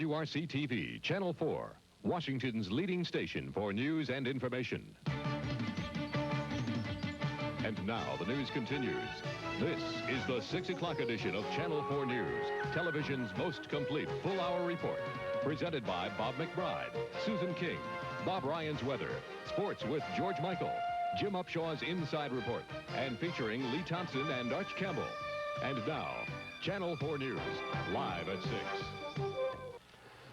WRC-TV, Channel 4, Washington's leading station for news and information. And now the news continues. This is the 6 o'clock edition of Channel 4 News, television's most complete full-hour report. Presented by Bob McBride, Susan King, Bob Ryan's Weather, Sports with George Michael, Jim Upshaw's Inside Report, and featuring Lee Thompson and Arch Campbell. And now, Channel 4 News, live at 6.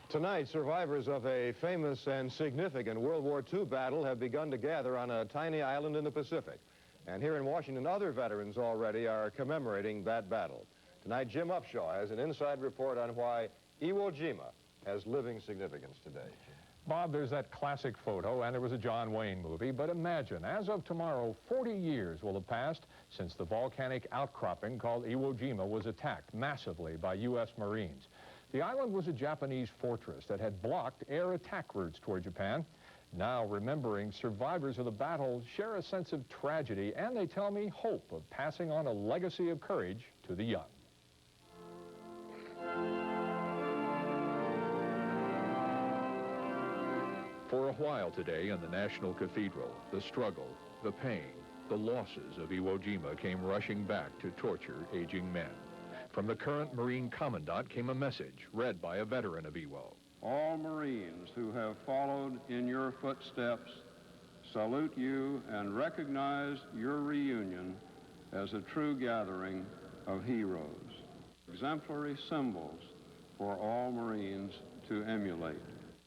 Tonight, survivors of a famous and significant World War II battle have begun to gather on a tiny island in the Pacific. And here in Washington, other veterans already are commemorating that battle. Tonight, Jim Upshaw has an inside report on why Iwo Jima has living significance today. Bob, there's that classic photo, and there was a John Wayne movie, but imagine, as of tomorrow, 40 years will have passed since the volcanic outcropping called Iwo Jima was attacked massively by U.S. Marines. The island was a Japanese fortress that had blocked air attack routes toward Japan. Now, remembering survivors of the battle share a sense of tragedy, and they tell me hope of passing on a legacy of courage to the young. For a while today in the National Cathedral, the struggle, the pain, the losses of Iwo Jima came rushing back to torture aging men. From the current Marine Commandant came a message read by a veteran of Iwo. All Marines who have followed in your footsteps salute you and recognize your reunion as a true gathering of heroes, exemplary symbols for all Marines to emulate.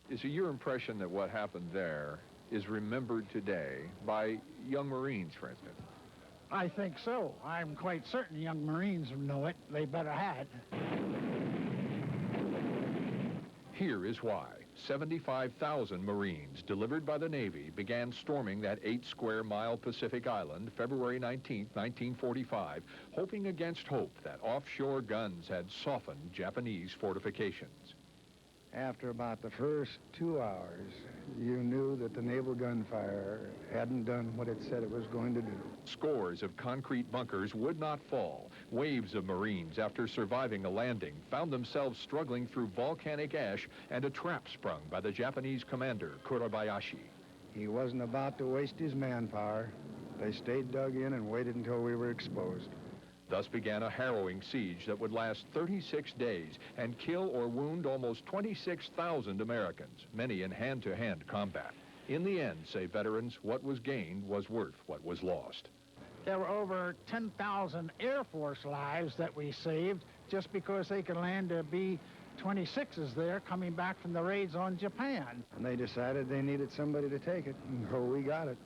Is it your impression that what happened there is remembered today by young Marines, for instance? I think so. I'm quite certain young Marines know it. They better had. Here is why. 75,000 Marines delivered by the Navy began storming that 8-square-mile Pacific island February 19, 1945, hoping against hope that offshore guns had softened Japanese fortifications. After about the first 2 hours, you knew that the naval gunfire hadn't done what it said it was going to do. Scores of concrete bunkers would not fall. Waves of Marines, after surviving a landing, found themselves struggling through volcanic ash and a trap sprung by the Japanese commander, Kurabayashi. He wasn't about to waste his manpower. They stayed dug in and waited until we were exposed. Thus began a harrowing siege that would last 36 days and kill or wound almost 26,000 Americans, many in hand-to-hand combat. In the end, say veterans, what was gained was worth what was lost. There were over 10,000 Air Force lives that we saved just because they could land their B-26s there coming back from the raids on Japan. And they decided they needed somebody to take it, and so we got it.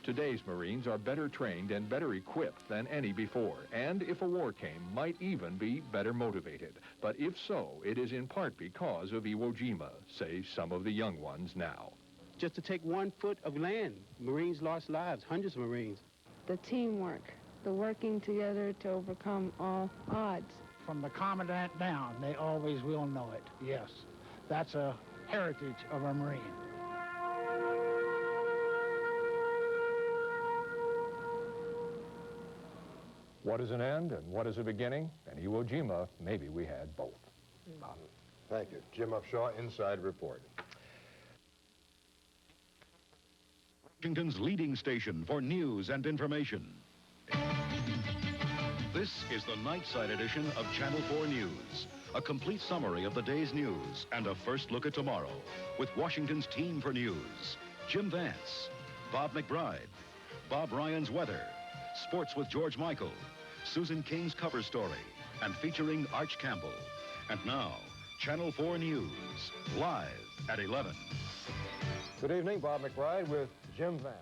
Today's Marines are better trained and better equipped than any before, and if a war came, might even be better motivated. But if so, it is in part because of Iwo Jima, say some of the young ones now. Just to take 1 foot of land, Marines lost lives, hundreds of Marines. The teamwork, the working together to overcome all odds. From the commandant down, they always will know it, yes. That's a heritage of a Marine. What is an end and what is a beginning? And Iwo Jima, maybe we had both. Thank you. Jim Upshaw, Inside Report. Washington's leading station for news and information. This is the night side edition of Channel 4 News. A complete summary of the day's news and a first look at tomorrow with Washington's team for news. Jim Vance, Bob McBride, Bob Ryan's Weather, Sports with George Michael, Susan King's cover story, and featuring Arch Campbell. And now, Channel 4 News, live at 11. Good evening, Bob McBride with Jim Vance.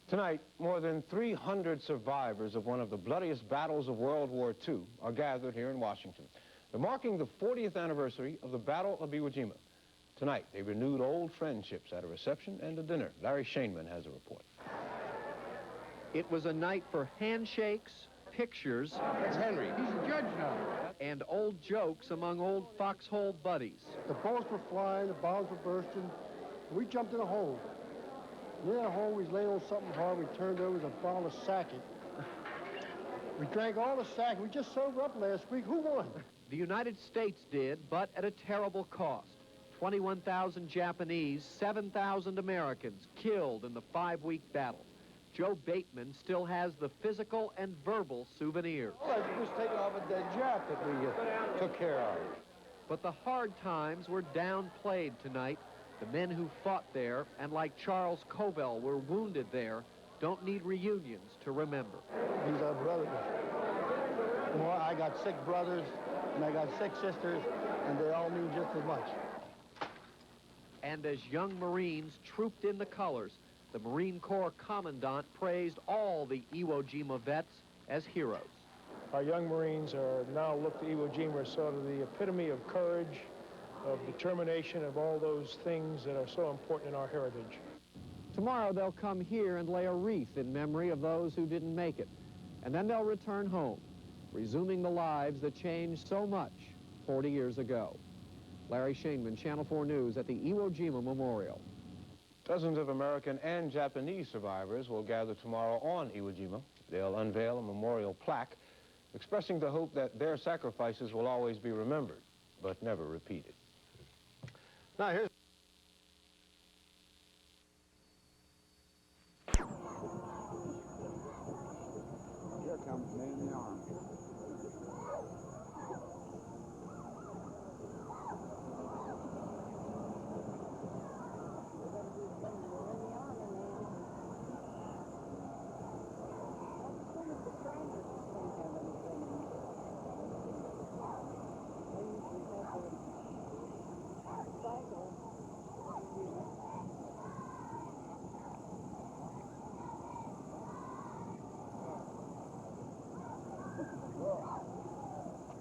Tonight, more than 300 survivors of one of the bloodiest battles of World War II are gathered here in Washington. They're marking the 40th anniversary of the Battle of Iwo Jima. Tonight, they renewed old friendships at a reception and a dinner. Larry Shainman has a report. It was a night for handshakes, pictures. That's Henry. He's a judge now. And old jokes among old foxhole buddies. The bullets were flying, the bombs were bursting. We jumped in a hole. Near the hole, we was laying on something hard. We turned over the bottle of sake. We drank all the sake. We just sobered up last week. Who won? The United States did, but at a terrible cost. 21,000 Japanese, 7,000 Americans killed in the 5-week battle. Joe Bateman still has the physical and verbal souvenirs. Well, I just taken off a dead Jap that we took care of. But the hard times were downplayed tonight. The men who fought there, and like Charles Covell were wounded there, don't need reunions to remember. These are brothers. Well, I got 6 brothers, and I got 6 sisters, and they all mean just as much. And as young Marines trooped in the colors, the Marine Corps Commandant praised all the Iwo Jima vets as heroes. Our young Marines are now looked at Iwo Jima as sort of the epitome of courage, of determination, of all those things that are so important in our heritage. Tomorrow they'll come here and lay a wreath in memory of those who didn't make it. And then they'll return home, resuming the lives that changed so much 40 years ago. Larry Shainman, Channel 4 News at the Iwo Jima Memorial. Dozens of American and Japanese survivors will gather tomorrow on Iwo Jima. They'll unveil a memorial plaque expressing the hope that their sacrifices will always be remembered, but never repeated. Now here's Here comes me in the army.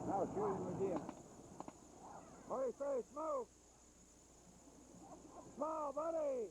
Now shoot him again. Hurry, face, move! Smile, buddy!